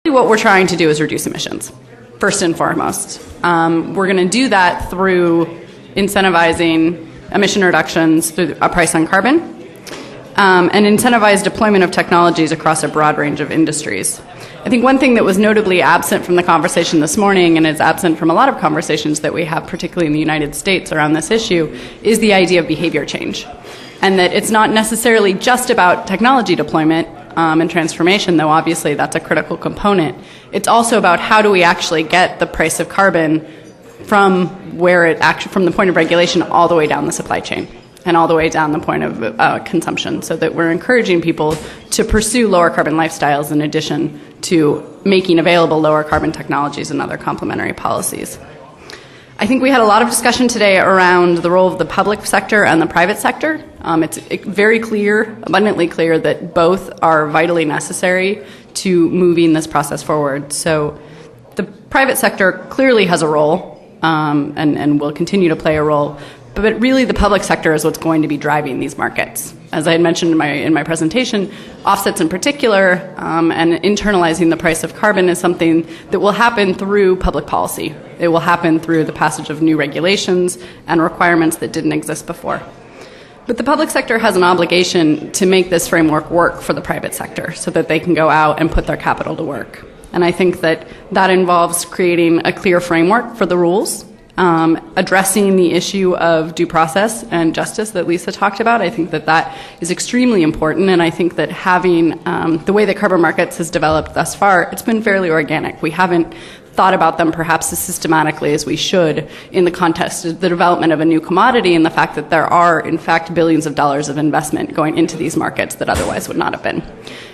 What we're trying to do is reduce emissions, first and foremost. We're going to do that through incentivizing emission reductions through a price on carbon, and incentivize deployment of technologies across a broad range of industries. I think one thing that was notably absent from the conversation this morning, and is absent from a lot of conversations that we have, particularly in the United States around this issue, is the idea of behavior change. And that it's not necessarily just about technology deployment and transformation, though obviously that's a critical component. It's also about how do we actually get the price of carbon from from the point of regulation all the way down the supply chain and all the way down the point of consumption, so that we're encouraging people to pursue lower carbon lifestyles in addition to making available lower carbon technologies and other complementary policies. I think we had a lot of discussion today around the role of the public sector and the private sector. It's very clear, abundantly clear, that both are vitally necessary to moving this process forward. So the private sector clearly has a role and will continue to play a role, but really the public sector is what's going to be driving these markets. As I had mentioned in my presentation, offsets in particular and internalizing the price of carbon is something that will happen through public policy. It will happen through the passage of new regulations and requirements that didn't exist before. But the public sector has an obligation to make this framework work for the private sector so that they can go out and put their capital to work. And I think that involves creating a clear framework for the rules, addressing the issue of due process and justice that Lisa talked about. I think that is extremely important, and I think that having the way that carbon markets has developed thus far, it's been fairly organic. We haven't thought about them perhaps as systematically as we should in the context of the development of a new commodity and the fact that there are, in fact, billions of dollars of investment going into these markets that otherwise would not have been.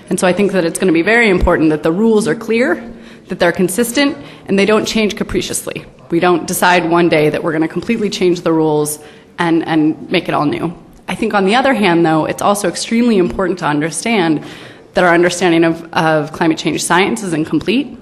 And so I think that it's going to be very important that the rules are clear, that they're consistent, and they don't change capriciously. We don't decide one day that we're going to completely change the rules and make it all new. I think on the other hand, though, it's also extremely important to understand that our understanding of climate change science is incomplete,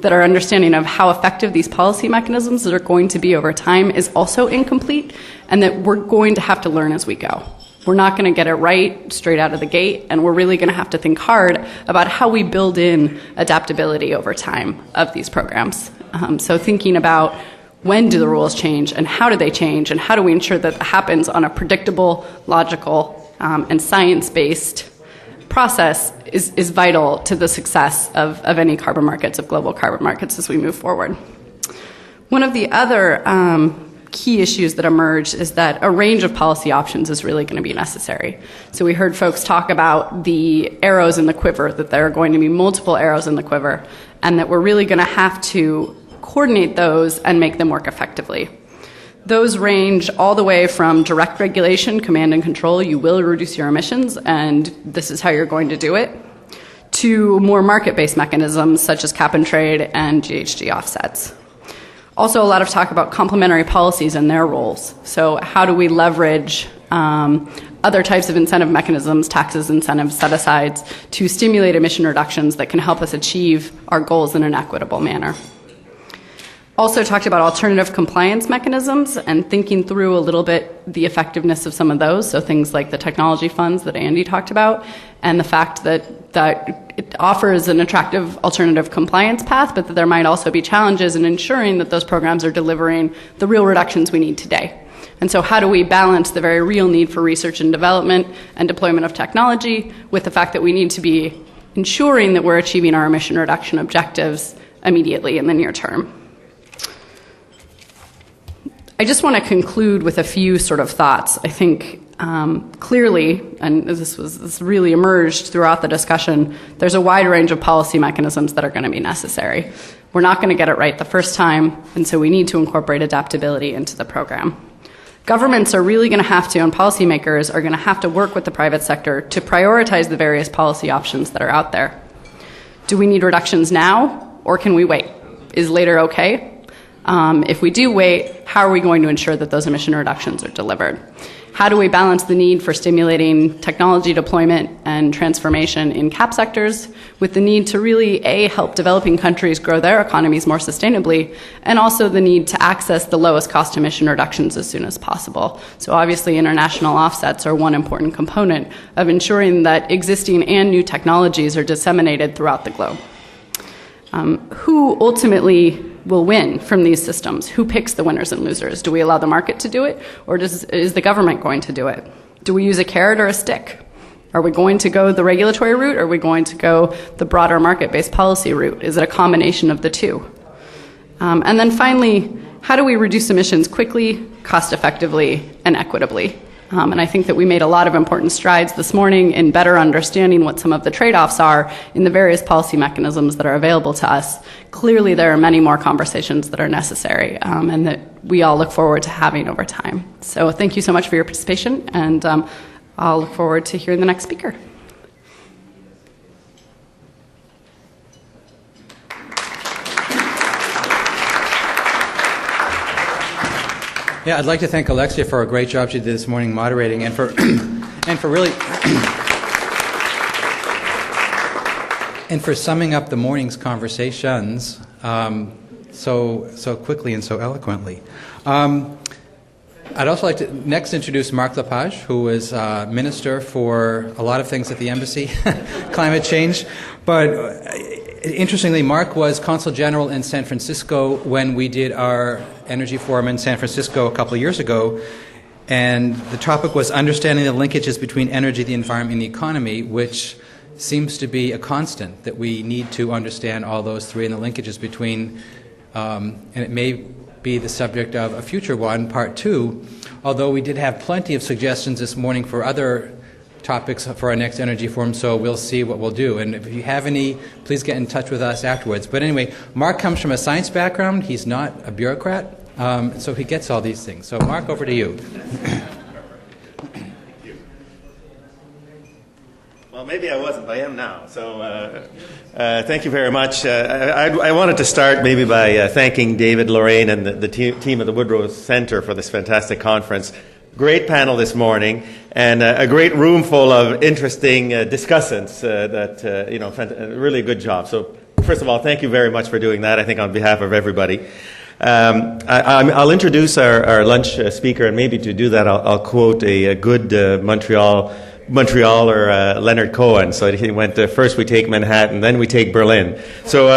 that our understanding of how effective these policy mechanisms are going to be over time is also incomplete, and that we're going to have to learn as we go. We're not going to get it right straight out of the gate, and we're really going to have to think hard about how we build in adaptability over time of these programs. So thinking about when do the rules change, and how do they change, and how do we ensure that happens on a predictable, logical, and science-based process is vital to the success of any carbon markets, of global carbon markets as we move forward. One of the other key issues that emerged is that a range of policy options is really going to be necessary. So we heard folks talk about the arrows in the quiver, that there are going to be multiple arrows in the quiver, and that we're really going to have to coordinate those and make them work effectively. Those range all the way from direct regulation, command and control, you will reduce your emissions, and this is how you're going to do it, to more market-based mechanisms such as cap and trade and GHG offsets. Also, a lot of talk about complementary policies and their roles. So how do we leverage other types of incentive mechanisms, taxes, incentives, set-asides, to stimulate emission reductions that can help us achieve our goals in an equitable manner. Also talked about alternative compliance mechanisms and thinking through a little bit the effectiveness of some of those, so things like the technology funds that Andy talked about, and the fact that it offers an attractive alternative compliance path, but that there might also be challenges in ensuring that those programs are delivering the real reductions we need today. And so how do we balance the very real need for research and development and deployment of technology with the fact that we need to be ensuring that we're achieving our emission reduction objectives immediately in the near term? I just want to conclude with a few sort of thoughts. I think clearly, and this really emerged throughout the discussion, there's a wide range of policy mechanisms that are going to be necessary. We're not going to get it right the first time, and so we need to incorporate adaptability into the program. Governments are really going to have to, and policymakers are going to have to work with the private sector to prioritize the various policy options that are out there. Do we need reductions now, or can we wait? Is later okay? If we do wait, how are we going to ensure that those emission reductions are delivered? How do we balance the need for stimulating technology deployment and transformation in cap sectors with the need to really, A, help developing countries grow their economies more sustainably, and also the need to access the lowest cost emission reductions as soon as possible? So obviously international offsets are one important component of ensuring that existing and new technologies are disseminated throughout the globe. Who ultimately will win from these systems? Who picks the winners and losers? Do we allow the market to do it, or is the government going to do it? Do we use a carrot or a stick? Are we going to go the regulatory route, or are we going to go the broader market-based policy route? Is it a combination of the two? And then finally, how do we reduce emissions quickly, cost-effectively, and equitably? And I think that we made a lot of important strides this morning in better understanding what some of the trade-offs are in the various policy mechanisms that are available to us. Clearly, there are many more conversations that are necessary and that we all look forward to having over time. So thank you so much for your participation, and I'll look forward to hearing the next speaker. Yeah, I'd like to thank Alexia for a great job she did this morning moderating, and for really and for summing up the morning's conversations so quickly and so eloquently. I'd also like to next introduce Marc Lepage, who is Minister for a lot of things at the Embassy, climate change. But interestingly, Marc was Consul General in San Francisco when we did our Energy Forum in San Francisco a couple of years ago. And the topic was understanding the linkages between energy, the environment, and the economy, which seems to be a constant, that we need to understand all those three and the linkages between, and it may be the subject of a future one, part two, although we did have plenty of suggestions this morning for other topics for our next Energy Forum, so we'll see what we'll do. And if you have any, please get in touch with us afterwards. But anyway, Marc comes from a science background. He's not a bureaucrat, so he gets all these things. So Marc, over to you. Well, maybe I wasn't, but I am now. So thank you very much. I wanted to start maybe by thanking David, Lorraine, and the team of the Woodrow Center for this fantastic conference. Great panel this morning, and a great room full of interesting discussants. Really good job. So first of all, thank you very much for doing that, I think, on behalf of everybody. I'll introduce our lunch speaker, and maybe to do that, I'll quote a good Montrealer, Leonard Cohen. So he went, first we take Manhattan, then we take Berlin. So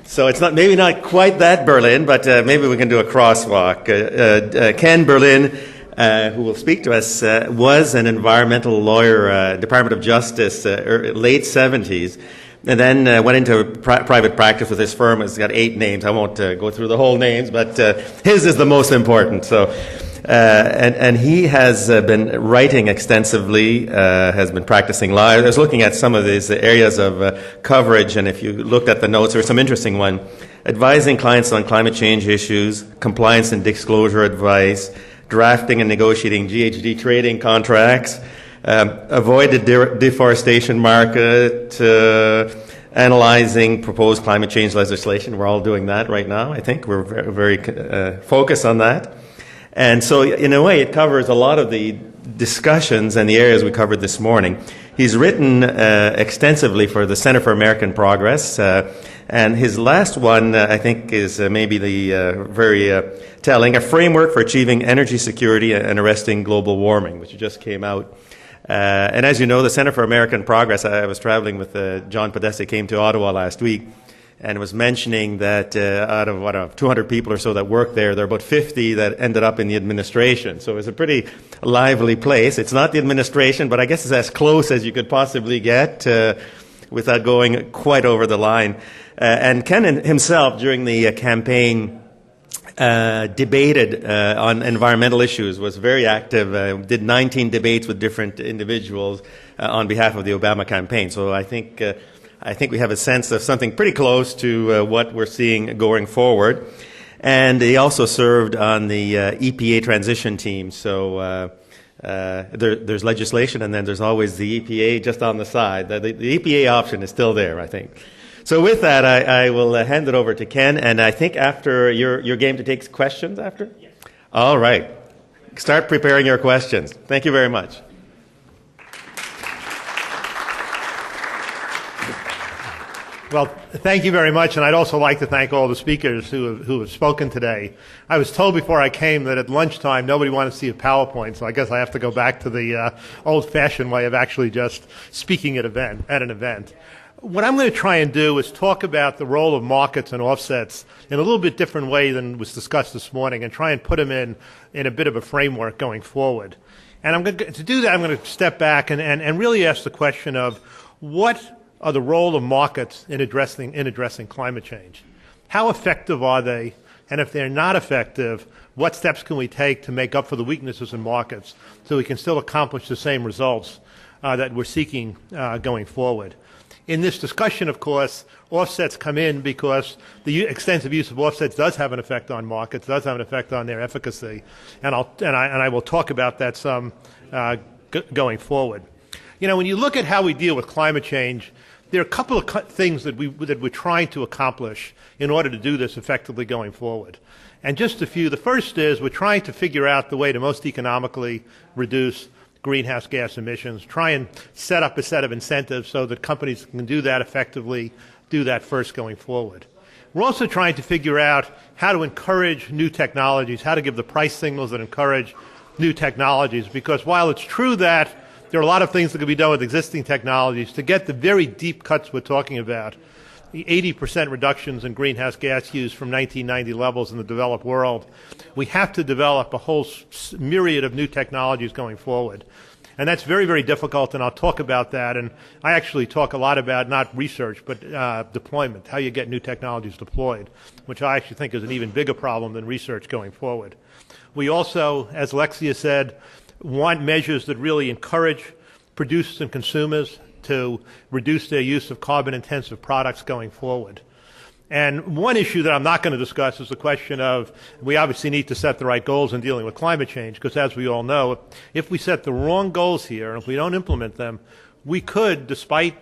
it's maybe not quite that Berlin, but maybe we can do a crosswalk. Ken Berlin, who will speak to us, was an environmental lawyer, Department of Justice, late 70s, and then went into private practice with his firm. It's got 8 names. I won't go through the whole names, but his is the most important. So, and he has been writing extensively, has been practicing law. I was looking at some of these areas of coverage, and if you looked at the notes, there was some interesting one. Advising clients on climate change issues, compliance and disclosure advice, drafting and negotiating GHG trading contracts, avoid the deforestation market, analyzing proposed climate change legislation. We're all doing that right now, I think. We're very focused on that. And so, in a way, it covers a lot of the discussions and the areas we covered this morning. He's written extensively for the Center for American Progress, and his last one, I think, is maybe the very telling, A Framework for Achieving Energy Security and Arresting Global Warming, which just came out. And as you know, the Center for American Progress, I was traveling with John Podesta, came to Ottawa last week, and was mentioning that out of 200 people or so that work there, there are about 50 that ended up in the administration. So it's a pretty lively place. It's not the administration, but I guess it's as close as you could possibly get without going quite over the line. And Ken himself, during the campaign, debated on environmental issues, was very active, did 19 debates with different individuals on behalf of the Obama campaign. So I think we have a sense of something pretty close to what we're seeing going forward. And he also served on the EPA transition team. So there's legislation, and then there's always the EPA just on the side. The EPA option is still there, I think. So with that, I will hand it over to Ken. And I think after your game to take questions after? Yes. All right. Start preparing your questions. Thank you very much. Well, thank you very much, and I'd also like to thank all the speakers who have spoken today. I was told before I came that at lunchtime nobody wanted to see a PowerPoint, so I guess I have to go back to the old-fashioned way of actually just speaking at an event. what I'm going to try and do is talk about the role of markets and offsets in a little bit different way than was discussed this morning, and try and put them in a bit of a framework going forward. And to do that, I'm going to step back and really ask the question of what are the role of markets in addressing climate change? How effective are they? And if they're not effective, what steps can we take to make up for the weaknesses in markets so we can still accomplish the same results that we're seeking going forward? In this discussion, of course, offsets come in because the extensive use of offsets does have an effect on markets, does have an effect on their efficacy, and I will talk about that some going forward. You know, when you look at how we deal with climate change, there are a couple of things that we're trying to accomplish in order to do this effectively going forward. And just a few. The first is we're trying to figure out the way to most economically reduce greenhouse gas emissions, try and set up a set of incentives so that companies can do that effectively, do that first going forward. We're also trying to figure out how to encourage new technologies, how to give the price signals that encourage new technologies, because while it's true that there are a lot of things that can be done with existing technologies, to get the very deep cuts we're talking about, the 80% reductions in greenhouse gas use from 1990 levels in the developed world, we have to develop a whole myriad of new technologies going forward. And that's very, very difficult, and I'll talk about that. And I actually talk a lot about not research, but deployment, how you get new technologies deployed, which I actually think is an even bigger problem than research going forward. We also, as Alexia said, want measures that really encourage producers and consumers to reduce their use of carbon-intensive products going forward. And one issue that I'm not going to discuss is the question of we obviously need to set the right goals in dealing with climate change, because as we all know, if we set the wrong goals here and if we don't implement them, we could, despite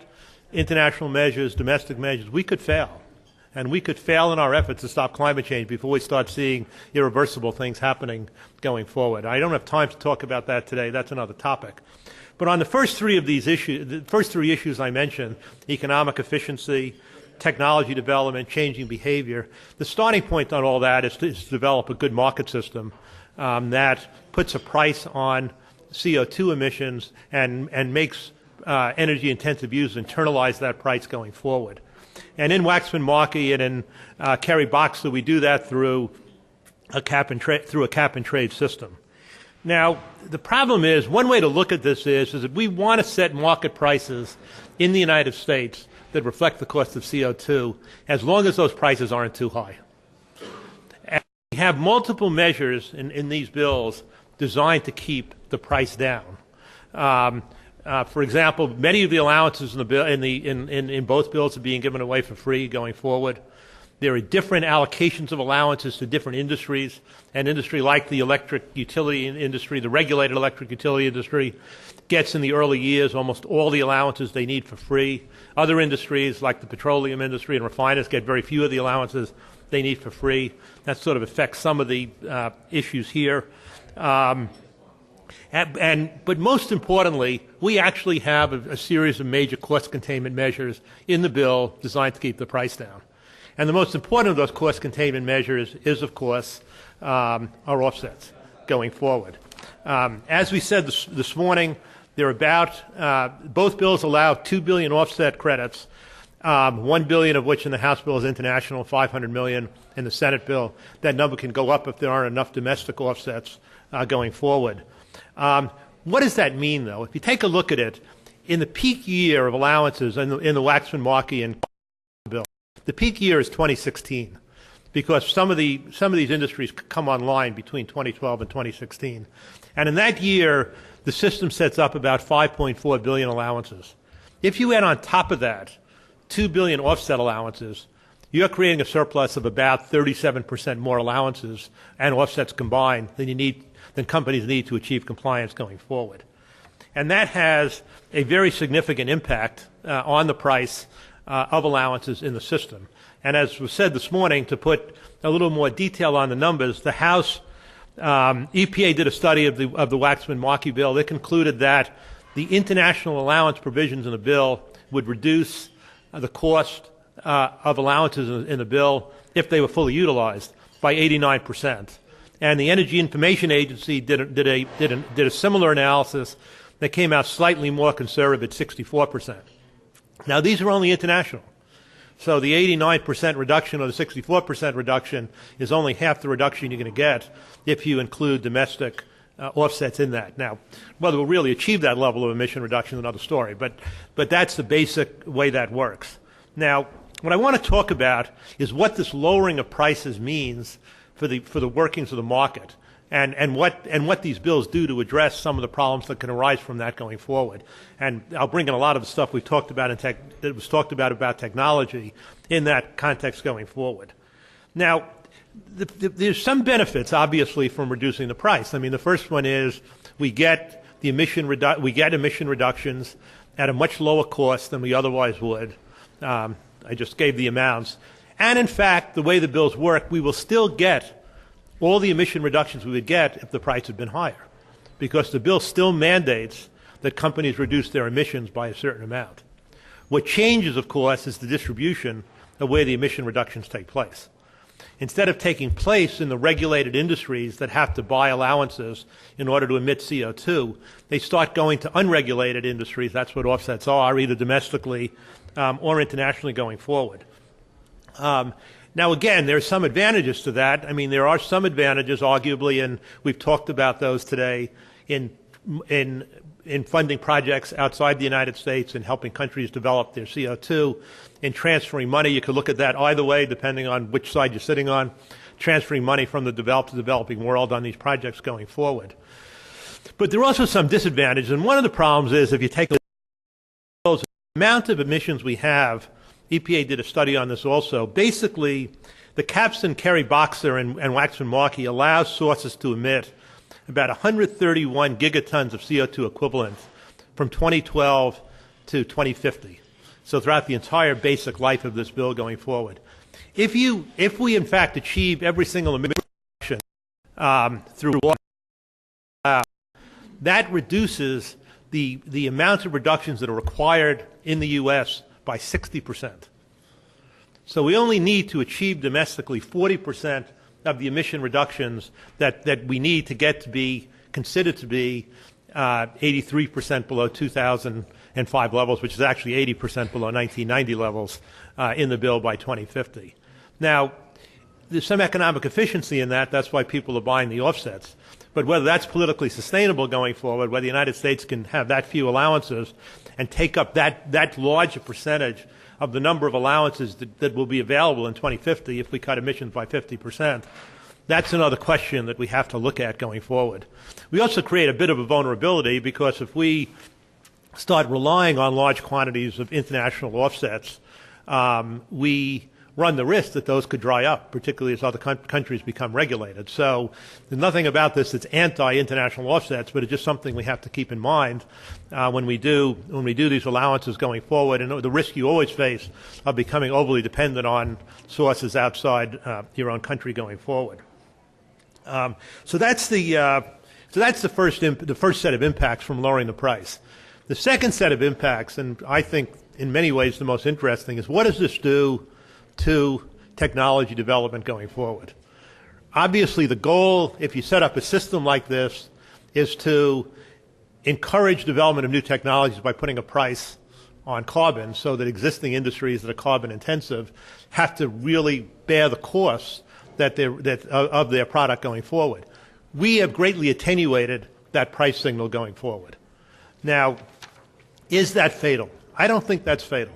international measures, domestic measures, we could fail. And we could fail in our efforts to stop climate change before we start seeing irreversible things happening going forward. I don't have time to talk about that today. That's another topic. But on the first three of these issues, the first three issues I mentioned, economic efficiency, technology development, changing behavior, the starting point on all that is to develop a good market system that puts a price on CO2 emissions and makes energy-intensive users internalize that price going forward. And in Waxman-Markey and in Kerry-Boxer, we do that through a cap-and-trade system. Now, the problem is, one way to look at this is that we want to set market prices in the United States that reflect the cost of CO2, as long as those prices aren't too high. And we have multiple measures in these bills designed to keep the price down. For example, many of the allowances in the bill, in both bills are being given away for free going forward. There are different allocations of allowances to different industries. An industry like the electric utility industry, the regulated electric utility industry, gets in the early years almost all the allowances they need for free. Other industries like the petroleum industry and refiners get very few of the allowances they need for free. That sort of affects some of the issues here. But most importantly, we actually have a series of major cost containment measures in the bill designed to keep the price down. And the most important of those cost containment measures is, of course, our offsets going forward. As we said this morning, they're about, both bills allow 2 billion offset credits, 1 billion of which in the House bill is international, 500 million in the Senate bill. That number can go up if there aren't enough domestic offsets going forward. What does that mean, though? If you take a look at it, in the peak year of allowances in the Waxman-Markey and bill, the peak year is 2016, because some of these industries come online between 2012 and 2016. And in that year, the system sets up about 5.4 billion allowances. If you add on top of that 2 billion offset allowances, you're creating a surplus of about 37% more allowances and offsets combined than companies need to achieve compliance going forward. And that has a very significant impact on the price of allowances in the system. And as was said this morning, to put a little more detail on the numbers, the House EPA did a study of the Waxman-Markey bill. They concluded that the international allowance provisions in the bill would reduce the cost of allowances in the bill, if they were fully utilized, by 89%. And the Energy Information Agency did a similar analysis that came out slightly more conservative at 64%. Now, these are only international. So the 89% reduction or the 64% reduction is only half the reduction you're going to get if you include domestic offsets in that. Now, whether we'll really achieve that level of emission reduction is another story, but that's the basic way that works. Now, what I want to talk about is what this lowering of prices means for the workings of the market, and what these bills do to address some of the problems that can arise from that going forward. And I'll bring in a lot of the stuff we've talked about that was talked about technology in that context going forward. Now, there's some benefits, obviously, from reducing the price. I mean, the first one is we get emission reductions at a much lower cost than we otherwise would. I just gave the amounts. And in fact, the way the bills work, we will still get all the emission reductions we would get if the price had been higher, because the bill still mandates that companies reduce their emissions by a certain amount. What changes, of course, is the distribution of where the emission reductions take place. Instead of taking place in the regulated industries that have to buy allowances in order to emit CO2, they start going to unregulated industries. That's what offsets are, either domestically or internationally going forward. Now, again, there are some advantages to that. I mean, there are some advantages, arguably, and we've talked about those today, in funding projects outside the United States and helping countries develop their CO2, in transferring money. You could look at that either way, depending on which side you're sitting on, transferring money from the developed to developing world on these projects going forward. But there are also some disadvantages, and one of the problems is if you take the amount of emissions we have. EPA did a study on this also. Basically, the Capstan, Kerry, Boxer, and Waxman Markey allows sources to emit about 131 gigatons of CO2 equivalent from 2012 to 2050. So throughout the entire basic life of this bill going forward. If we in fact achieve every single emission through water, that reduces the amount of reductions that are required in the U.S. by 60%. So we only need to achieve domestically 40% of the emission reductions that we need to get to be considered to be 83% below 2005 levels, which is actually 80% below 1990 levels in the bill by 2050. Now, there's some economic efficiency in that. That's why people are buying the offsets. But whether that's politically sustainable going forward, whether the United States can have that few allowances and take up that large a percentage of the number of allowances that will be available in 2050 if we cut emissions by 50%, that's another question that we have to look at going forward. We also create a bit of a vulnerability, because if we start relying on large quantities of international offsets, we run the risk that those could dry up, particularly as other countries become regulated. So there's nothing about this that's anti-international offsets, but it's just something we have to keep in mind when we do these allowances going forward, and the risk you always face of becoming overly dependent on sources outside your own country going forward. So that's the first set of impacts from lowering the price. The second set of impacts, and I think in many ways the most interesting, is what does this do to technology development going forward? Obviously, the goal, if you set up a system like this, is to encourage development of new technologies by putting a price on carbon, so that existing industries that are carbon intensive have to really bear the costs of their product going forward. We have greatly attenuated that price signal going forward. Now, is that fatal? I don't think that's fatal.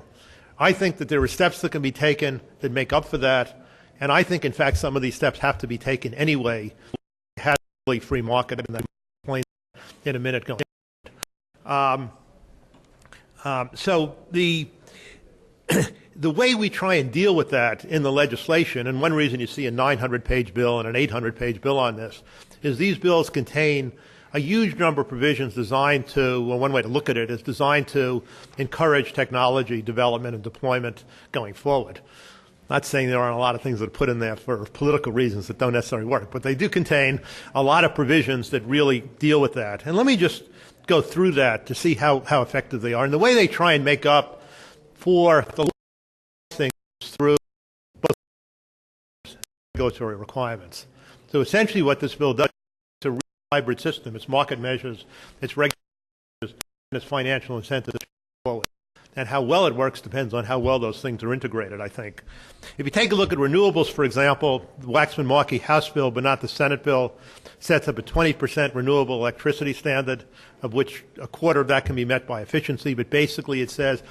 I think that there are steps that can be taken that make up for that, and I think, in fact, some of these steps have to be taken anyway. We have a really free market, and I'll explain in a minute. So the way we try and deal with that in the legislation, and one reason you see a 900-page bill and an 800-page bill on this, is these bills contain a huge number of provisions designed to, well, one way to look at it is designed to encourage technology development and deployment going forward. Not saying there aren't a lot of things that are put in there for political reasons that don't necessarily work, but they do contain a lot of provisions that really deal with that. And let me just go through that to see how effective they are. And the way they try and make up for the things through both regulatory requirements. So essentially what this bill does, it's a hybrid system. It's market measures, it's regulators, and it's financial incentives forward. And how well it works depends on how well those things are integrated, I think. If you take a look at renewables, for example, the Waxman-Markey House bill, but not the Senate bill, sets up a 20% renewable electricity standard, of which a quarter of that can be met by efficiency. But basically it says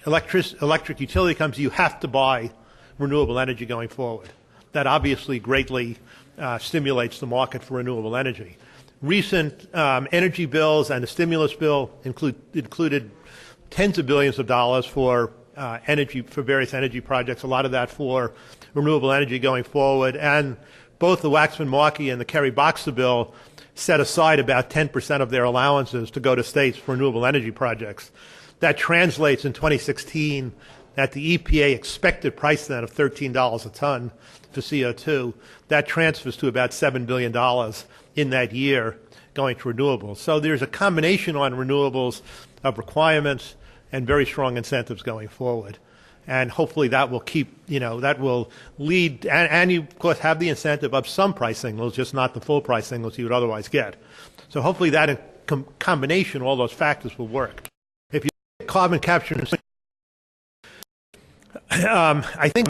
electric utility companies, you have to buy renewable energy going forward. That obviously greatly stimulates the market for renewable energy. Recent energy bills and the stimulus bill included tens of billions of dollars for energy, for various energy projects, a lot of that for renewable energy going forward. And both the Waxman-Markey and the Kerry-Boxer bill set aside about 10% of their allowances to go to states for renewable energy projects. That translates in 2016 at the EPA expected price then of $13 a ton for CO2. That transfers to about $7 billion in that year going to renewables. So there's a combination on renewables of requirements and very strong incentives going forward. And hopefully that will keep, that will lead, and you, of course, have the incentive of some price signals, just not the full price signals you would otherwise get. So hopefully that in combination, all those factors will work. If you look at carbon capture, I think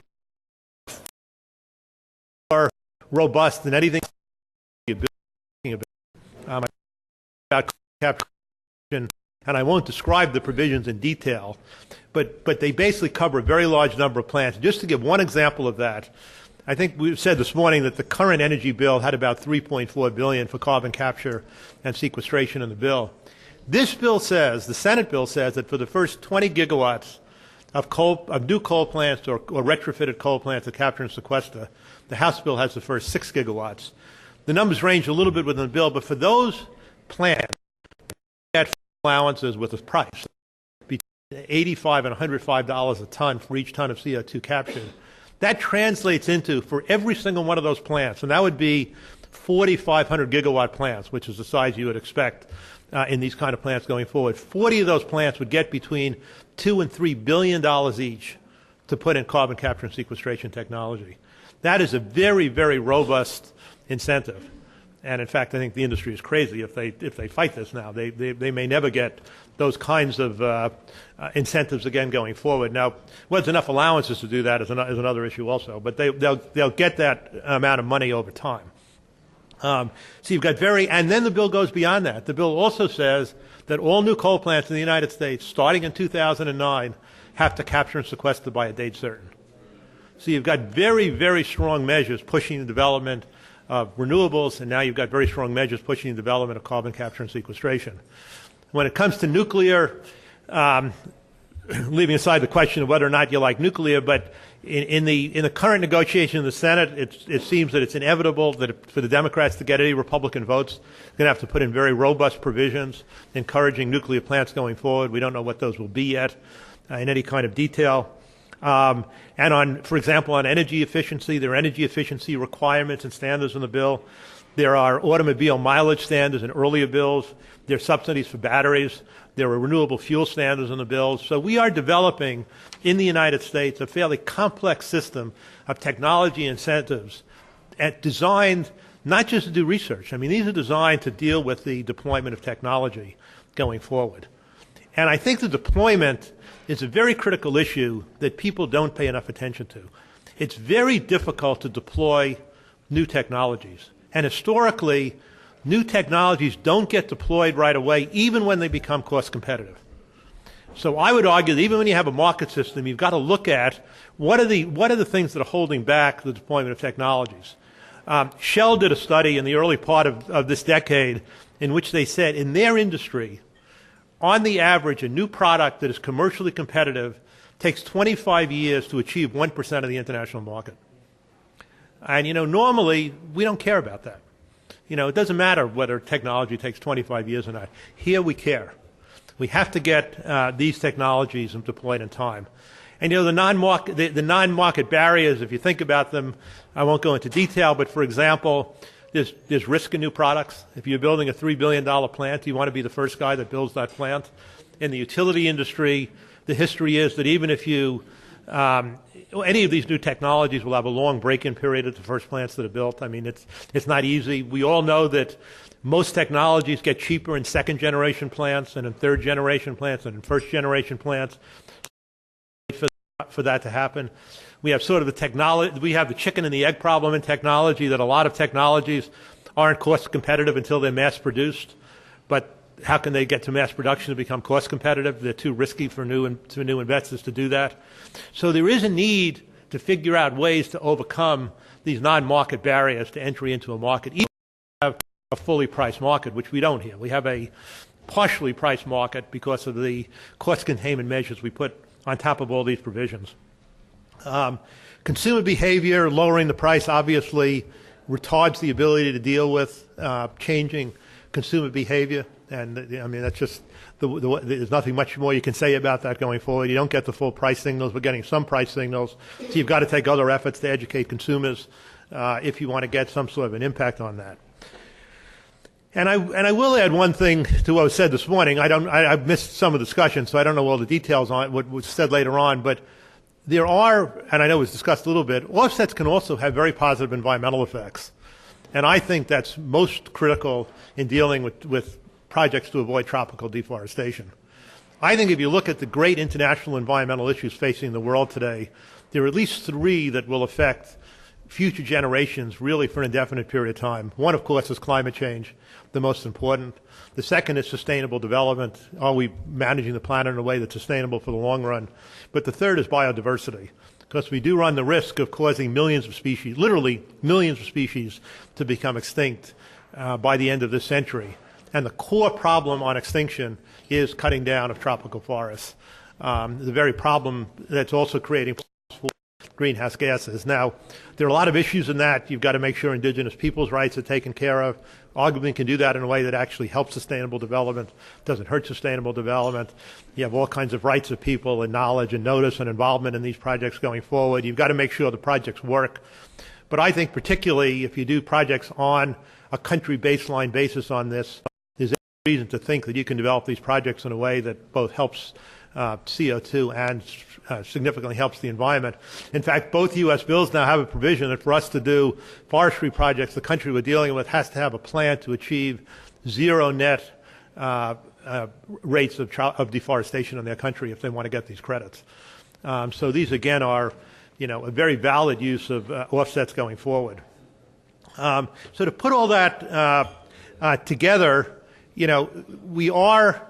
more robust than anything about capture. And I won't describe the provisions in detail, but they basically cover a very large number of plants. Just to give one example of that, I think we said this morning that the current energy bill had about $3.4 billion for carbon capture and sequestration in the bill. This bill says, the Senate bill says, that for the first 20 gigawatts of new coal plants or retrofitted coal plants to capture and sequester, the House bill has the first 6 gigawatts. The numbers range a little bit within the bill, but for those plants, allowances with a price between $85 and $105 a ton for each ton of CO2 captured. That translates into, for every single one of those plants, and that would be 4,500 gigawatt plants, which is the size you would expect in these kind of plants going forward. 40 of those plants would get between $2 and $3 billion each to put in carbon capture and sequestration technology. That is a very, very robust incentive. And in fact, I think the industry is crazy if they fight this now. They may never get those kinds of incentives again going forward. Now, whether enough allowances to do that is another issue also. But they'll get that amount of money over time. So you've got and then the bill goes beyond that. The bill also says that all new coal plants in the United States, starting in 2009, have to capture and sequester by a date certain. So you've got very, very strong measures pushing the development of renewables, and now you've got very strong measures pushing the development of carbon capture and sequestration. When it comes to nuclear, leaving aside the question of whether or not you like nuclear, but in the current negotiation in the Senate, it seems that it's inevitable that for the Democrats to get any Republican votes, they're going to have to put in very robust provisions encouraging nuclear plants going forward. We don't know what those will be yet in any kind of detail. And for example, on energy efficiency, there are energy efficiency requirements and standards in the bill. There are automobile mileage standards in earlier bills. There are subsidies for batteries. There are renewable fuel standards in the bills. So we are developing in the United States a fairly complex system of technology incentives designed not just to do research. I mean, these are designed to deal with the deployment of technology going forward. And I think the deployment is a very critical issue that people don't pay enough attention to. It's very difficult to deploy new technologies. And historically, new technologies don't get deployed right away, even when they become cost competitive. So I would argue that even when you have a market system, you've got to look at what are the things that are holding back the deployment of technologies. Shell did a study in the early part of this decade in which they said in their industry, on the average, a new product that is commercially competitive takes 25 years to achieve 1% of the international market. And, normally we don't care about that. It doesn't matter whether technology takes 25 years or not. Here we care. We have to get these technologies deployed in time. And, the non-market barriers, if you think about them, I won't go into detail, but for example, there's risk in new products. If you're building a $3 billion plant, you want to be the first guy that builds that plant. In the utility industry, the history is that even if you Any of these new technologies will have a long break-in period at the first plants that are built. I mean, it's not easy. We all know that most technologies get cheaper in second-generation plants and in third-generation plants and in first-generation plants. For that to happen, we have sort of the technology. We have the chicken and the egg problem in technology, that a lot of technologies aren't cost competitive until they're mass produced. But how can they get to mass production to become cost competitive? They're too risky for new investors to do that. So there is a need to figure out ways to overcome these non-market barriers to entry into a market. Even if we have a fully priced market, which we don't here. We have a partially priced market because of the cost containment measures we put on top of all these provisions. Consumer behavior, lowering the price, obviously retards the ability to deal with changing consumer behavior. And I mean, that's just, there's nothing much more you can say about that going forward. You don't get the full price signals. We're getting some price signals. So you've got to take other efforts to educate consumers if you want to get some sort of an impact on that. And I will add one thing to what was said this morning. I missed some of the discussion, so I don't know all the details on what was said later on, but there are, and I know it was discussed a little bit, offsets can also have very positive environmental effects. And I think that's most critical in dealing with projects to avoid tropical deforestation. I think if you look at the great international environmental issues facing the world today, there are at least three that will affect future generations really for an indefinite period of time. One, of course, is climate change, the most important. The second is sustainable development. Are we managing the planet in a way that's sustainable for the long run? But the third is biodiversity, because we do run the risk of causing millions of species, literally millions of species, to become extinct by the end of this century. And the core problem on extinction is cutting down of tropical forests. The very problem that's also creating greenhouse gases. Now, there are a lot of issues in that. You've got to make sure indigenous people's rights are taken care of. Arguably can do that in a way that actually helps sustainable development, doesn't hurt sustainable development. You have all kinds of rights of people and knowledge and notice and involvement in these projects going forward. You've got to make sure the projects work. But I think particularly if you do projects on a country baseline basis on this, there's every reason to think that you can develop these projects in a way that both helps CO2 and significantly helps the environment. In fact, both U.S. bills now have a provision that for us to do forestry projects, the country we're dealing with has to have a plan to achieve zero net rates of deforestation in their country if they want to get these credits. So these, again, are, a very valid use of offsets going forward. So to put all that together, we are,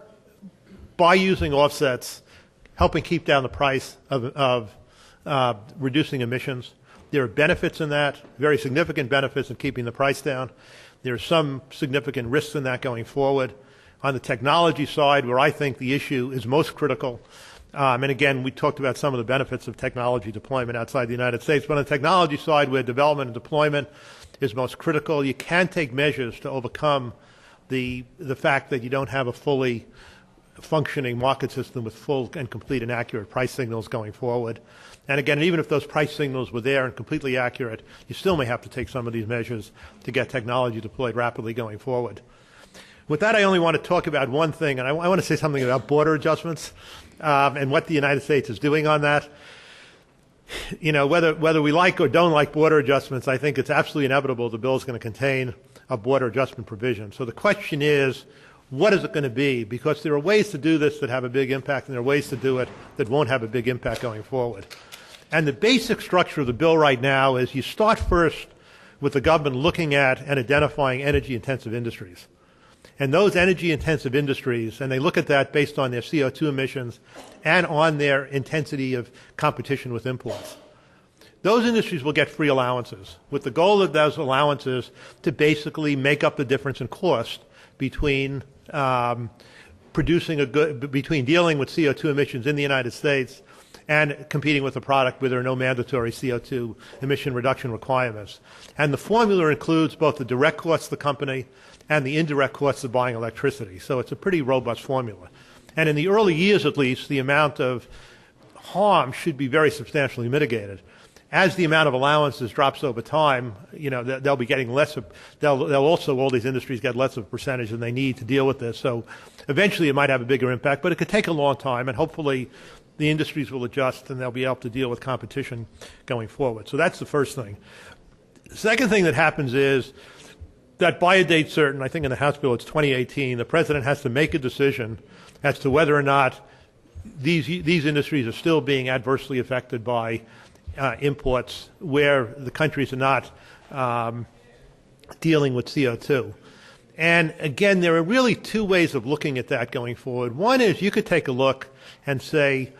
by using offsets, helping keep down the price of reducing emissions. There are benefits in that, very significant benefits in keeping the price down. There are some significant risks in that going forward. On the technology side, where I think the issue is most critical, and again, we talked about some of the benefits of technology deployment outside the United States, but on the technology side, where development and deployment is most critical, you can take measures to overcome the fact that you don't have a fully functioning market system with full and complete and accurate price signals going forward. And again, even if those price signals were there and completely accurate, you still may have to take some of these measures to get technology deployed rapidly going forward. With that, I only want to talk about one thing, and I want to say something about border adjustments and what the United States is doing on that. Whether we like or don't like border adjustments, I think it's absolutely inevitable the bill is going to contain a border adjustment provision. So the question is, what is it going to be? Because there are ways to do this that have a big impact, and there are ways to do it that won't have a big impact going forward. And the basic structure of the bill right now is you start first with the government looking at and identifying energy-intensive industries. And those energy-intensive industries, and they look at that based on their CO2 emissions and on their intensity of competition with imports. Those industries will get free allowances, with the goal of those allowances to basically make up the difference in cost between producing a good, between dealing with CO2 emissions in the United States and competing with a product where there are no mandatory CO2 emission reduction requirements. And the formula includes both the direct costs of the company and the indirect costs of buying electricity. So it's a pretty robust formula. And in the early years, at least, the amount of harm should be very substantially mitigated. As the amount of allowances drops over time, they'll be getting less of, they'll also, all these industries get less of a percentage than they need to deal with this. So eventually it might have a bigger impact, but it could take a long time, and hopefully the industries will adjust and they'll be able to deal with competition going forward. So that's the first thing. The second thing that happens is that by a date certain, I think in the House bill it's 2018, the president has to make a decision as to whether or not these industries are still being adversely affected by imports where the countries are not dealing with CO2. And again, there are really two ways of looking at that going forward. One is you could take a look and say,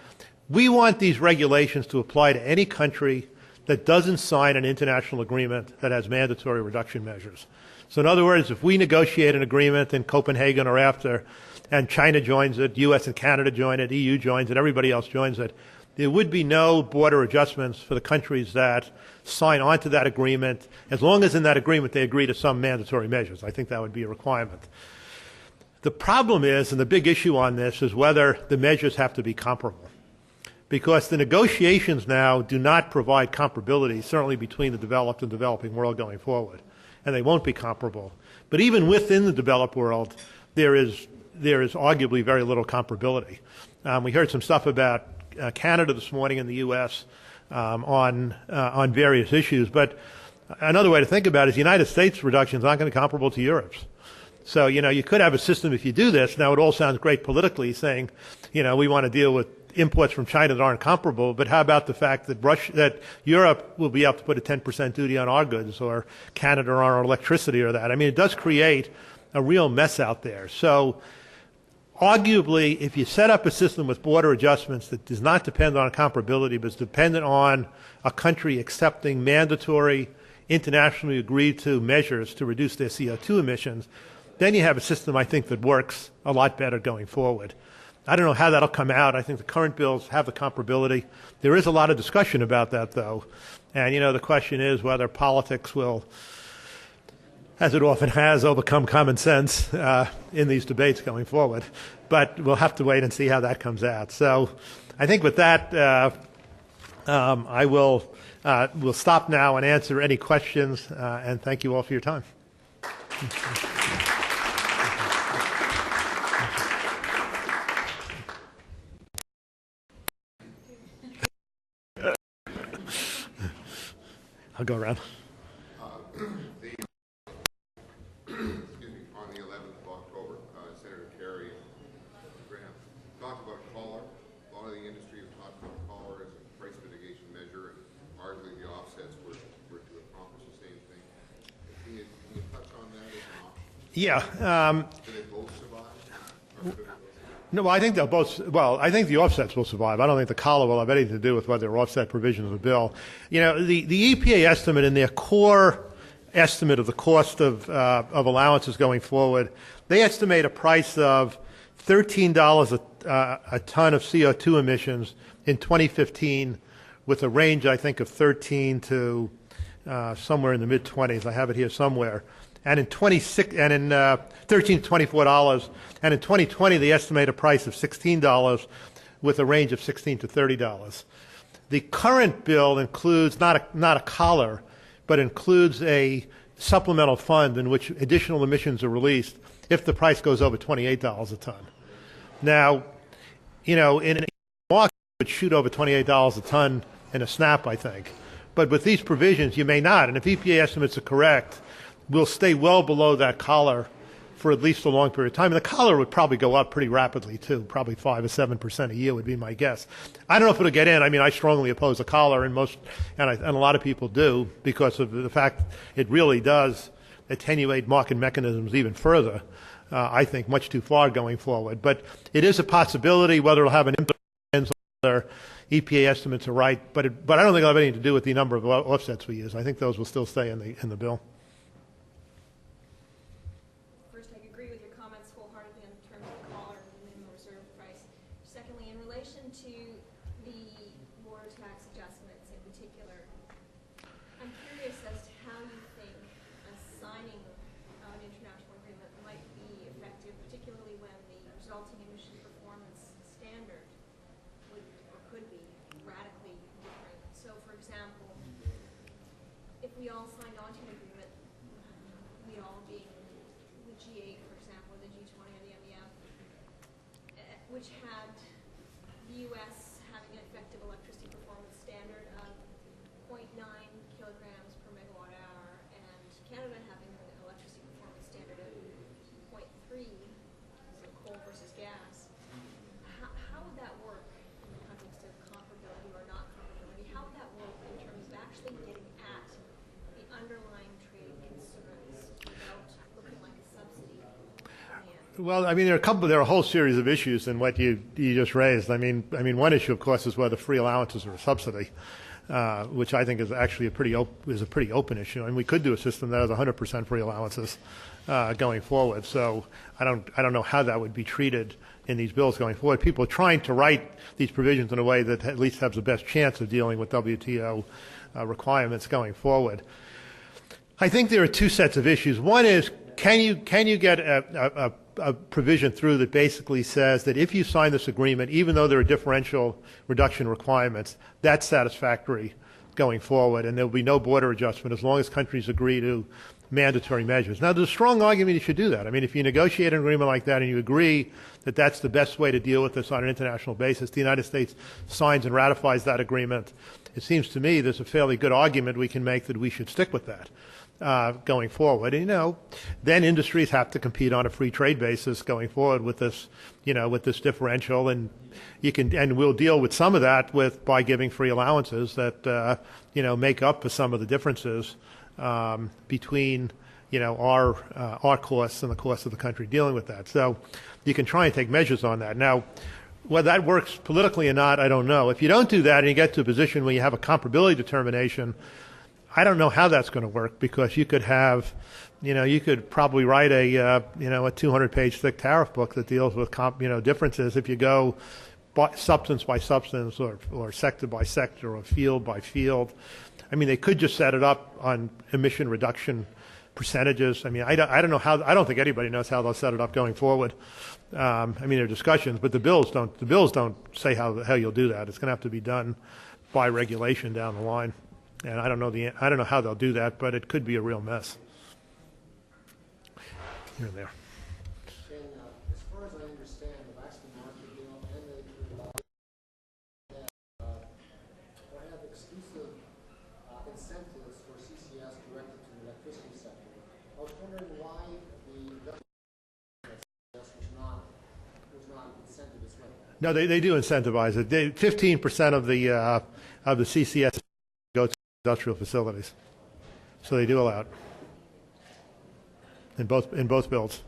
we want these regulations to apply to any country that doesn't sign an international agreement that has mandatory reduction measures. So in other words, if we negotiate an agreement in Copenhagen or after, and China joins it, U.S. and Canada join it, EU joins it, everybody else joins it, there would be no border adjustments for the countries that sign on to that agreement, as long as in that agreement they agree to some mandatory measures. I think that would be a requirement. The problem is, and the big issue on this, is whether the measures have to be comparable. Because the negotiations now do not provide comparability, certainly between the developed and developing world going forward. And they won't be comparable. But even within the developed world, there is arguably very little comparability. We heard some stuff about Canada this morning and the U.S. On various issues. But another way to think about it is the United States reductions aren't going to be comparable to Europe's. So, you could have a system if you do this. Now, it all sounds great politically, saying, we want to deal with imports from China that aren't comparable, but how about the fact that Europe will be able to put a 10% duty on our goods, or Canada on our electricity or that? I mean, it does create a real mess out there. So arguably, if you set up a system with border adjustments that does not depend on comparability, but is dependent on a country accepting mandatory, internationally agreed to measures to reduce their CO2 emissions, then you have a system, I think, that works a lot better going forward. I don't know how that'll come out. I think the current bills have the comparability. There is a lot of discussion about that, though. And, the question is whether politics will, as it often has, overcome common sense in these debates going forward. But we'll have to wait and see how that comes out. So I think with that, we'll stop now and answer any questions. And thank you all for your time. I'll go around. On the 11th of October, Senator Kerry and Graham talked about collar. A lot of the industry have talked about collar as a price mitigation measure, and largely the offsets were to accomplish the same thing. Can you touch on that as an option? Yeah. Do they both survive? No, well, I think they'll both. Well, I think the offsets will survive. I don't think the collar will have anything to do with whether they're offset provisions of the bill. The EPA estimate in their core estimate of the cost of allowances going forward, they estimate a price of $13 a ton of CO2 emissions in 2015, with a range, I think, of 13 to somewhere in the mid-20s. I have it here somewhere. And in 13 to $24, and in 2020 they estimate a price of $16 with a range of $16 to $30. The current bill includes not a collar, but includes a supplemental fund in which additional emissions are released if the price goes over $28 a ton. Now, in a market it would shoot over $28 a ton in a snap, I think. But with these provisions, you may not. And if EPA estimates are correct, we'll stay well below that collar for at least a long period of time. And the collar would probably go up pretty rapidly, too. Probably 5 or 7% a year would be my guess. I don't know if it'll get in. I mean, I strongly oppose a collar, and a lot of people do, because of the fact it really does attenuate market mechanisms even further. I think much too far going forward. But it is a possibility. Whether it'll have an impact depends on whether EPA estimates are right. But I don't think it'll have anything to do with the number of offsets we use. I think those will still stay in the bill. Which had the U.S. electricity performance standard of 0.9 kilograms per megawatt hour, and Canada having an electricity performance standard of 0.3, so coal versus gas. How would that work in the context of comparability or not comparability? How would that work in terms of actually getting at the underlying trade concerns without looking like a subsidy? Well, I mean, there are a whole series of issues in what you just raised. I mean, one issue, of course, is whether free allowances are a subsidy, which I think is actually a pretty open issue. And we could do a system that has 100% free allowances going forward. So I don't know how that would be treated in these bills going forward. People are trying to write these provisions in a way that at least has the best chance of dealing with WTO requirements going forward. I think there are two sets of issues. One is, can you get a provision through that basically says that if you sign this agreement, even though there are differential reduction requirements, that's satisfactory going forward, and there will be no border adjustment as long as countries agree to mandatory measures. Now, there's a strong argument you should do that. I mean, if you negotiate an agreement like that and you agree that that's the best way to deal with this on an international basis, the United States signs and ratifies that agreement. It seems to me there's a fairly good argument we can make that we should stick with that. Going forward, and, then industries have to compete on a free trade basis going forward with this, with this differential, and we'll deal with some of that by giving free allowances that, make up for some of the differences between, our costs and the costs of the country dealing with that. So you can try and take measures on that. Now, whether that works politically or not, I don't know. If you don't do that and you get to a position where you have a comparability determination, I don't know how that's going to work, because you could have, you could probably write a 200-page thick tariff book that deals with differences if you go substance by substance or sector by sector or field by field. I mean, they could just set it up on emission reduction percentages. I mean, I don't know how. I don't think anybody knows how they'll set it up going forward. I mean, there are discussions, but the bills don't say how you'll do that. It's going to have to be done by regulation down the line. And I don't know how they'll do that, but it could be a real mess. Here and there. And as far as I understand, the Waxman Market deal and will have exclusive incentives for CCS directed to the electricity sector. I was wondering why the CCS was not incented as well. No, they do incentivize it. 15% of the CCS go to industrial facilities, so they do allow it in both bills.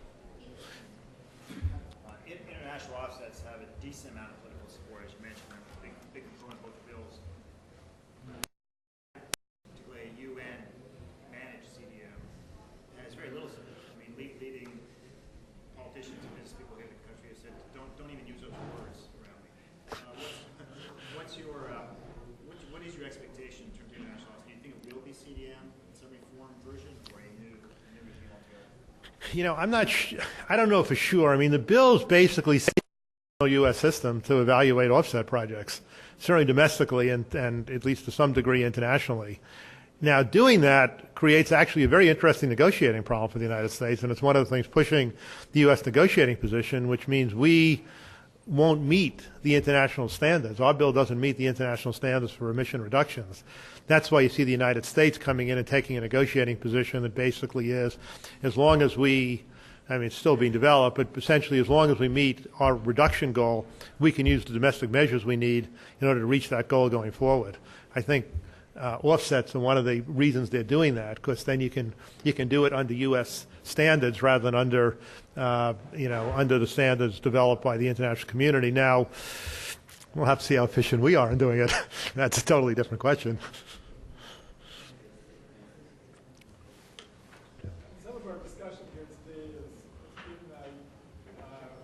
International offsets have a decent amount of political support, as you mentioned. They're a big component of both bills. Particularly a UN-managed CDM has very little support. I mean, leading politicians and business people here in the country have said, don't even use those words around me. What is your expectation in terms of international offsets? Do you think it will be CDM in some reform version, or a new regime altogether? I don't know for sure. I mean, the bills basically say no U.S. system to evaluate offset projects, certainly domestically and at least to some degree internationally. Now, doing that creates actually a very interesting negotiating problem for the United States, and it's one of the things pushing the U.S. negotiating position, which means we won't meet the international standards. Our bill doesn't meet the international standards for emission reductions. That's why you see the United States coming in and taking a negotiating position that basically is, as long as it's still being developed, but essentially as long as we meet our reduction goal, we can use the domestic measures we need in order to reach that goal going forward. I think offsets are one of the reasons they're doing that, because then you can do it under U.S. standards rather than under under the standards developed by the international community. Now, we'll have to see how efficient we are in doing it. That's a totally different question. Some of our discussion here today is given that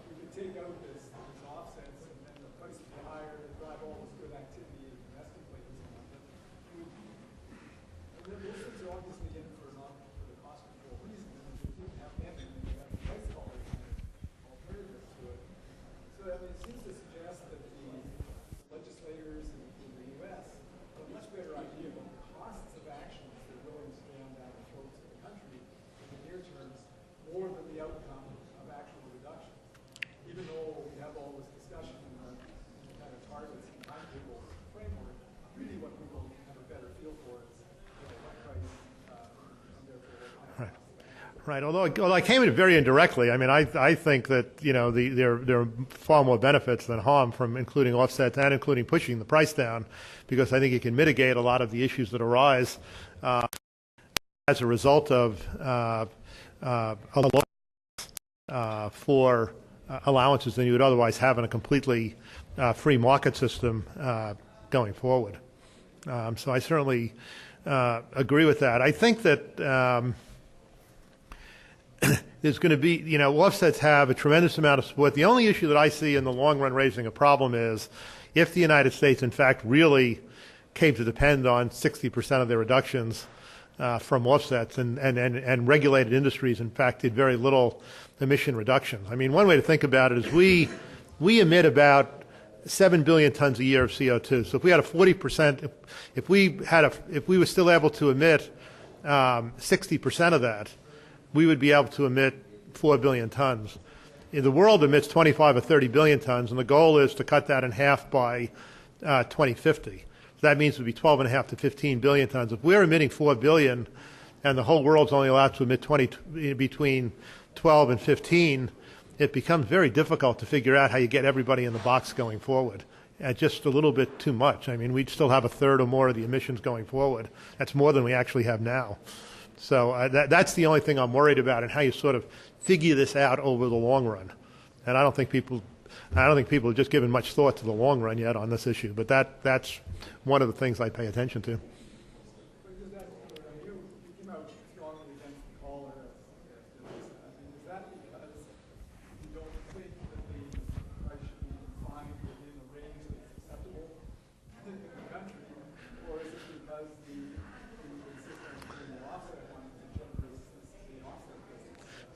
we could take out these offsets and the price would be higher to drive all this good activity domestically and so on. But those things are obviously in for the cost control reason, and if you didn't have them, then you have price collars and alternatives to it. So I mean, it seems to suggest that the legislators in the U.S. have a much better idea of the costs of actions they're willing to stand down the throats of the country in the near terms, more than Right. Although I came at it very indirectly. I mean, I think that there are far more benefits than harm from including offsets and including pushing the price down, because I think it can mitigate a lot of the issues that arise as a result of for allowances than you would otherwise have in a completely free market system going forward. So I certainly agree with that. I think that there's going to be, offsets have a tremendous amount of support. The only issue that I see in the long run raising a problem is if the United States, in fact, really came to depend on 60% of their reductions from offsets, and regulated industries, in fact, did very little emission reductions. I mean, one way to think about it is we emit about 7 billion tons a year of CO2. So if we had a 40%, if we were still able to emit 60% of that, we would be able to emit 4 billion tons. The world emits 25 or 30 billion tons, and the goal is to cut that in half by 2050. So that means it would be 12.5 to 15 billion tons. If we're emitting 4 billion and the whole world's only allowed to emit between 12 and 15, it becomes very difficult to figure out how you get everybody in the box going forward. Just a little bit too much. I mean, we'd still have a third or more of the emissions going forward. That's more than we actually have now. So that's the only thing I'm worried about, and how you sort of figure this out over the long run. And I don't think people have just given much thought to the long run yet on this issue. But that's one of the things I pay attention to.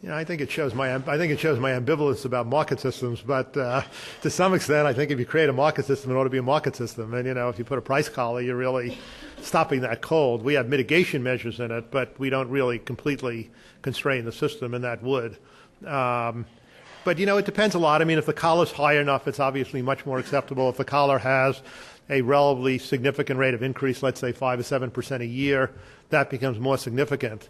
I think it shows my ambivalence about market systems, but to some extent, I think if you create a market system, it ought to be a market system. And if you put a price collar, you're really stopping that cold. We have mitigation measures in it, but we don't really completely constrain the system, and that would. But it depends a lot. I mean, if the collar's high enough, it's obviously much more acceptable. If the collar has a relatively significant rate of increase, let's say 5 or 7% a year, that becomes more significant.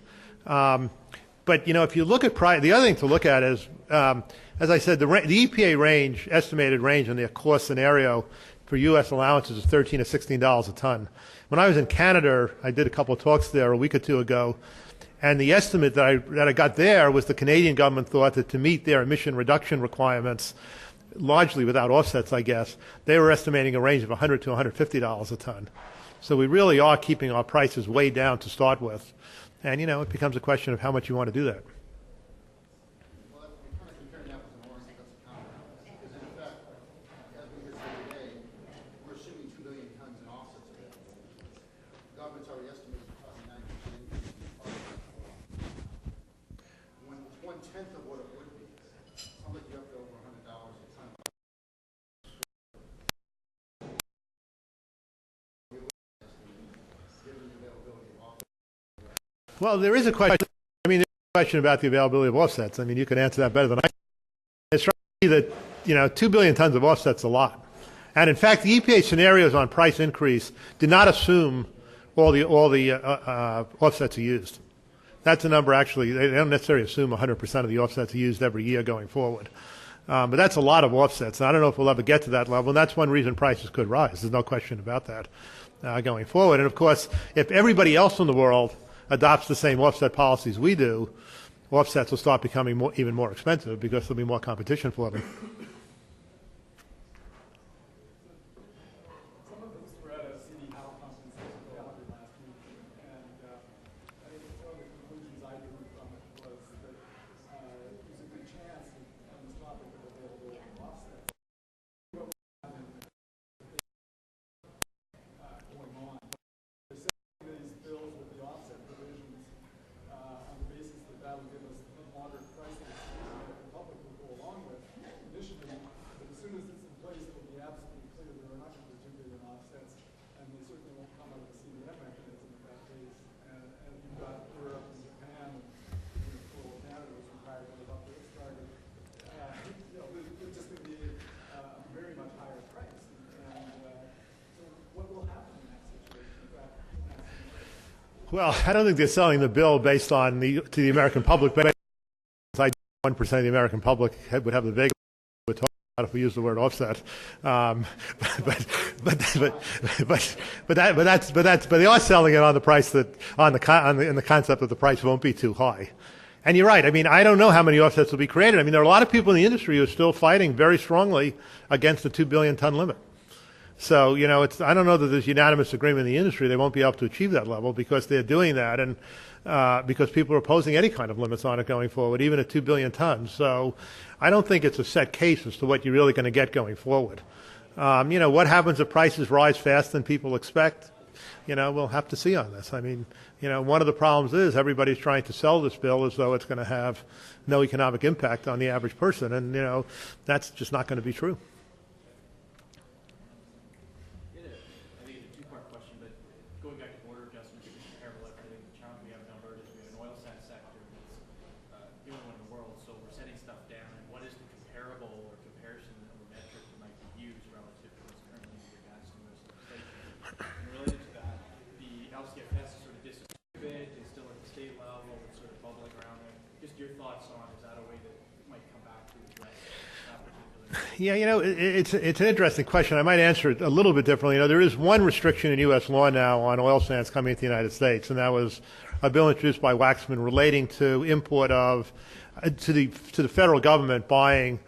But, if you look at price, the other thing to look at is, as I said, the EPA estimated range in their core scenario for U.S. allowances is $13 to $16 a ton. When I was in Canada, I did a couple of talks there a week or two ago, and the estimate that I got there was the Canadian government thought that to meet their emission reduction requirements, largely without offsets, I guess, they were estimating a range of $100 to $150 a ton. So we really are keeping our prices way down to start with. And, it becomes a question of how much you want to do that. Well, we're kind of comparing apples and oranges. That's a comment. Because in effect, as we heard today, we're assuming 2 billion tons in offsets available. The government's already estimated the cost of 9% increase. When it's 1/10 of what it would be, somebody up to over $100 a ton. Given the availability of offsets. Well, there is a question. There's a question about the availability of offsets. I mean, you can answer that better than I can. It's right that 2 billion tons of offsets is a lot, and in fact, the EPA scenarios on price increase did not assume all the offsets are used. That's a number actually. They don't necessarily assume 100% of the offsets are used every year going forward. But that's a lot of offsets. And I don't know if we'll ever get to that level, and that's one reason prices could rise. There's no question about that going forward. And of course, if everybody else in the world adopts the same offset policies we do, offsets will start becoming even more expensive because there'll be more competition for them. Some of us were at a CD Howe conference in Calgary last week, and I think one of the conclusions I drew from it was that there's a good chance on this topic of availability of offsets. Going on. They're setting these bills with the offset provisions on the basis that that will give us moderate prices that the public will go along with. Initially, Well, I don't think they're selling the bill based on to the American public. But 1% of the American public would have the vague if we use the word offset, but they are selling it on the price that in the concept that the price won't be too high. And you're right. I mean, I don't know how many offsets will be created. I mean, there are a lot of people in the industry who are still fighting very strongly against the 2 billion ton limit. So, you know, I don't know that there's unanimous agreement in the industry they won't be able to achieve that level because they're doing that, and because people are opposing any kind of limits on it going forward, even at 2 billion tons. So I don't think it's a set case as to what you're really going to get going forward. You know, what happens if prices rise faster than people expect? You know, we'll have to see on this. I mean, you know, one of the problems is everybody's trying to sell this bill as though it's going to have no economic impact on the average person, and, you know, that's just not going to be true. Yeah, you know, it's an interesting question. I might answer it a little bit differently. You know, there is one restriction in U.S. law now on oil sands coming into the United States, and that was a bill introduced by Waxman relating to import of to the federal government buying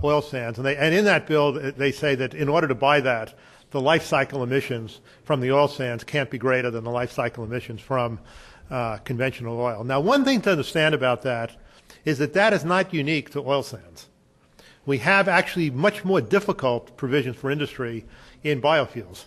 oil sands. And in that bill, they say that in order to buy that, the life cycle emissions from the oil sands can't be greater than the life cycle emissions from conventional oil. Now, one thing to understand about that is that that is not unique to oil sands. We have actually much more difficult provisions for industry in biofuels.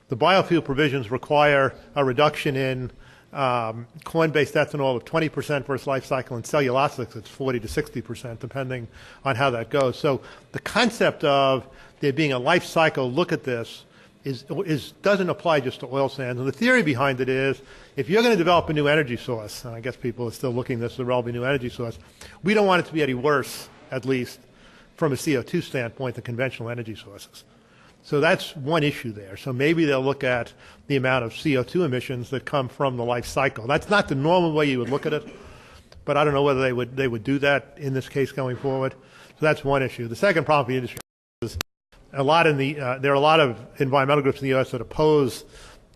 The biofuel provisions require a reduction in corn-based ethanol of 20% versus life cycle, and cellulosics it's 40 to 60%, depending on how that goes. So the concept of there being a life cycle look at this doesn't apply just to oil sands. And the theory behind it is if you're going to develop a new energy source, and I guess people are still looking at this as a relatively new energy source, we don't want it to be any worse, at least, from a CO2 standpoint than conventional energy sources. So that's one issue there. So maybe they'll look at the amount of CO2 emissions that come from the life cycle. That's not the normal way you would look at it, but I don't know whether they would do that in this case going forward. So that's one issue. The second problem for the industry is there are a lot of environmental groups in the U.S. that oppose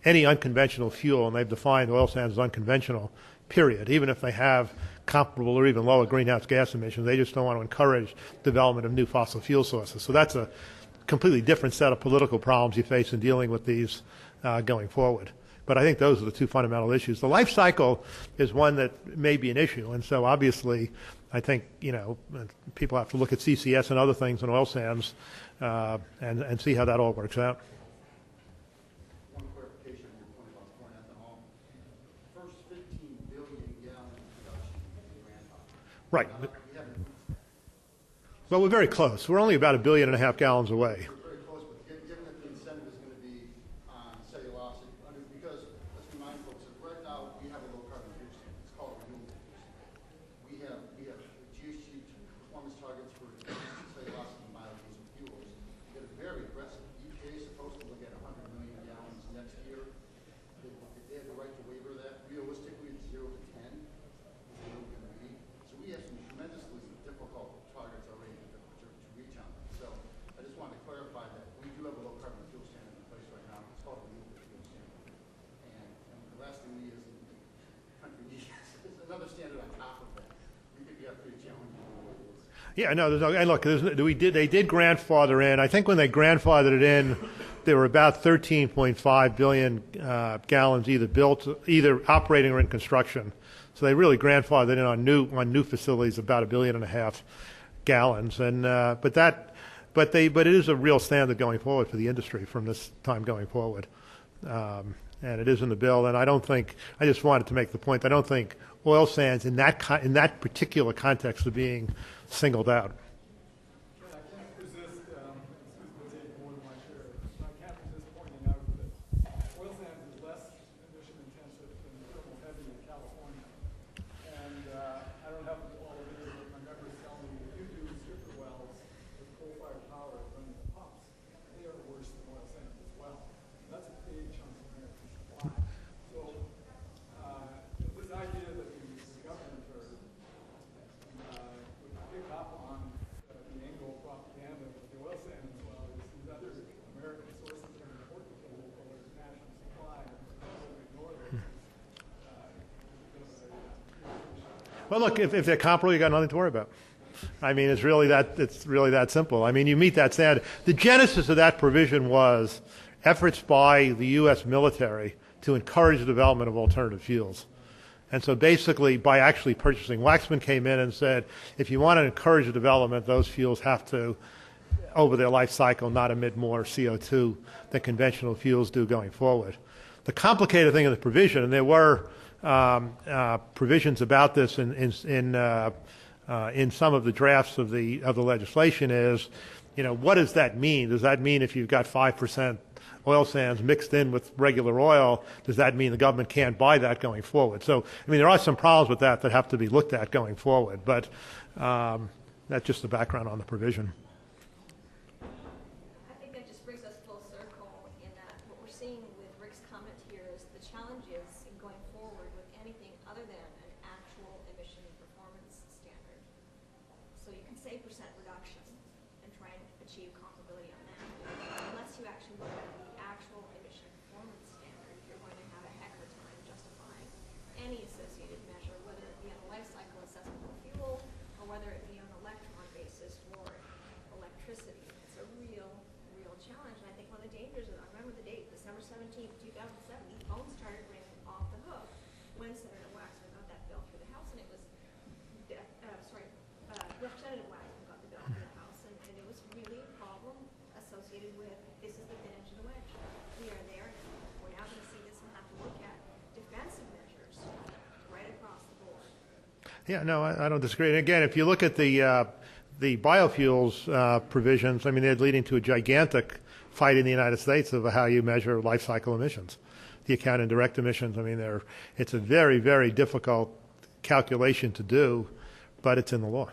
any unconventional fuel, and they've defined oil sands as unconventional, period, even if they have comparable or even lower greenhouse gas emissions. They just don't want to encourage development of new fossil fuel sources. So that's a completely different set of political problems you face in dealing with these going forward. But I think those are the two fundamental issues. The life cycle is one that may be an issue, and so obviously I think, you know, people have to look at CCS and other things in oil sands and see how that all works out. One clarification on your point about corn ethanol. First 15 billion gallon production grandfather. Right. Well, we're very close. We're only about 1.5 billion gallons away. We're very close, but given that the incentive is going to be on cellulosic, because let's remind folks that right now we have a low carbon fuel standard. It's called Renewables Incentives. We have GHG performance targets for cellulosic and biodiesel fuels. They're very aggressive. EPA is supposed to look at 100 million gallons next year. They have the right to waiver that. Realistically, it's 0 to 10 is where we're going to be. So we have some tremendously difficult targets already to reach on them. So I just wanted to clarify that we do have a low carbon fuel standard in place right now. It's called a renewable fuel standard. And the last thing we as a country need is another standard on top of that. We could be pretty challenging. Yeah, no, and look, they did grandfather in. I think when they grandfathered it in, there were about 13.5 billion gallons either operating or in construction. So they really grandfathered in on new facilities about 1.5 billion gallons, and but it is a real standard going forward for the industry from this time going forward, and it is in the bill. And I just wanted to make the point. I don't think oil sands in that particular context are being singled out. I can't resist, take more than my share. I can't resist pointing out that oil sands is less emission intensive than thermal heavy in California. And I don't have all of it, but my members tell me if you do stripper wells with coal-fired power running the pumps, they are worse than oil sands as well. And that's a big chunk of American supply. So Well, look, if they're comparable, you got nothing to worry about. I mean, it's really that simple. I mean, you meet that standard. The genesis of that provision was efforts by the U.S. military to encourage the development of alternative fuels. And so basically, by actually purchasing, Waxman came in and said, if you want to encourage the development, those fuels have to, over their life cycle, not emit more CO2 than conventional fuels do going forward. The complicated thing of the provision, and there were provisions about this in some of the drafts of the legislation, is, what does that mean? Does that mean if you've got 5% oil sands mixed in with regular oil, does that mean the government can't buy that going forward? So, I mean, there are some problems with that have to be looked at going forward, but that's just the background on the provision. I think that just brings us full circle in that what we're seeing with Rick's comment here is the challenges in going forward with anything other than an actual emission performance standard. So you can say percent reduction and try and achieve comparability on that. Unless you actually look at the actual emission performance standard, you're going to have a heck of a time justifying any associated measure, whether it be on a life cycle assessment of fuel or whether it be on an electron basis for electricity. It's a real challenge. And I think one of the dangers is, I remember the date, December 17th, 2007, the phone started ringing off the hook when Senator Waxman got that bill through the House, and it was, Representative Waxman got the bill through the House, and it was really a problem associated with, this is the thin edge of the wedge. We are there now. We're now going to see this and have to look at defensive measures right across the board. Yeah, no, I don't disagree. And again, if you look at the biofuels provisions, I mean, they're leading to a gigantic fight in the United States of how you measure life cycle emissions. The account and direct emissions, I mean, it's a very, very difficult calculation to do, but it's in the law.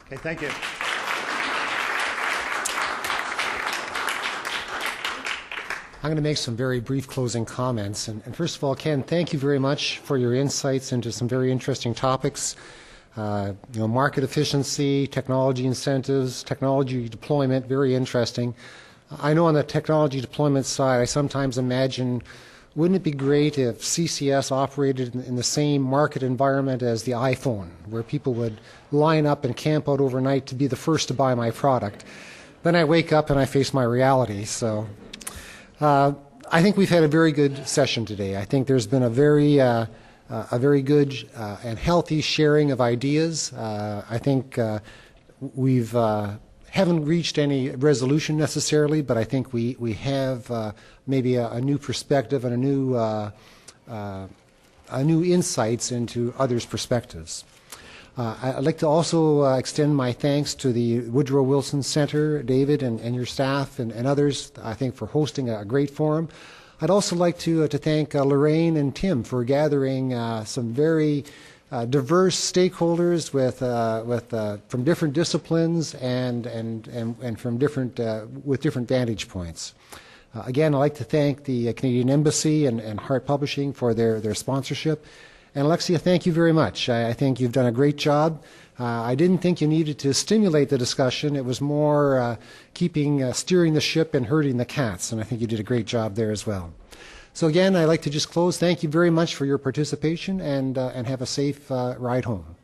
Okay, thank you. I'm going to make some very brief closing comments. And first of all, Ken, thank you very much for your insights into some very interesting topics. Market efficiency, technology incentives, technology deployment, very interesting. I know on the technology deployment side, I sometimes imagine, wouldn't it be great if CCS operated in the same market environment as the iPhone, where people would line up and camp out overnight to be the first to buy my product? Then I wake up and I face my reality. So I think we've had a very good session today. I think there's been a very good and healthy sharing of ideas. I think we've haven't reached any resolution necessarily, but I think we have maybe a new perspective and a new insights into others' perspectives. I'd like to also extend my thanks to the Woodrow Wilson Center, David, and your staff and others, I think, for hosting a great forum. I'd also like to thank Lorraine and Tim for gathering some very diverse stakeholders from different disciplines and from with different vantage points. Again, I'd like to thank the Canadian Embassy and Hart Publishing for their sponsorship. And Alexia, thank you very much. I think you've done a great job. I didn't think you needed to stimulate the discussion. It was more steering the ship and herding the cats, and I think you did a great job there as well. So again, I'd like to just close. Thank you very much for your participation, and have a safe ride home.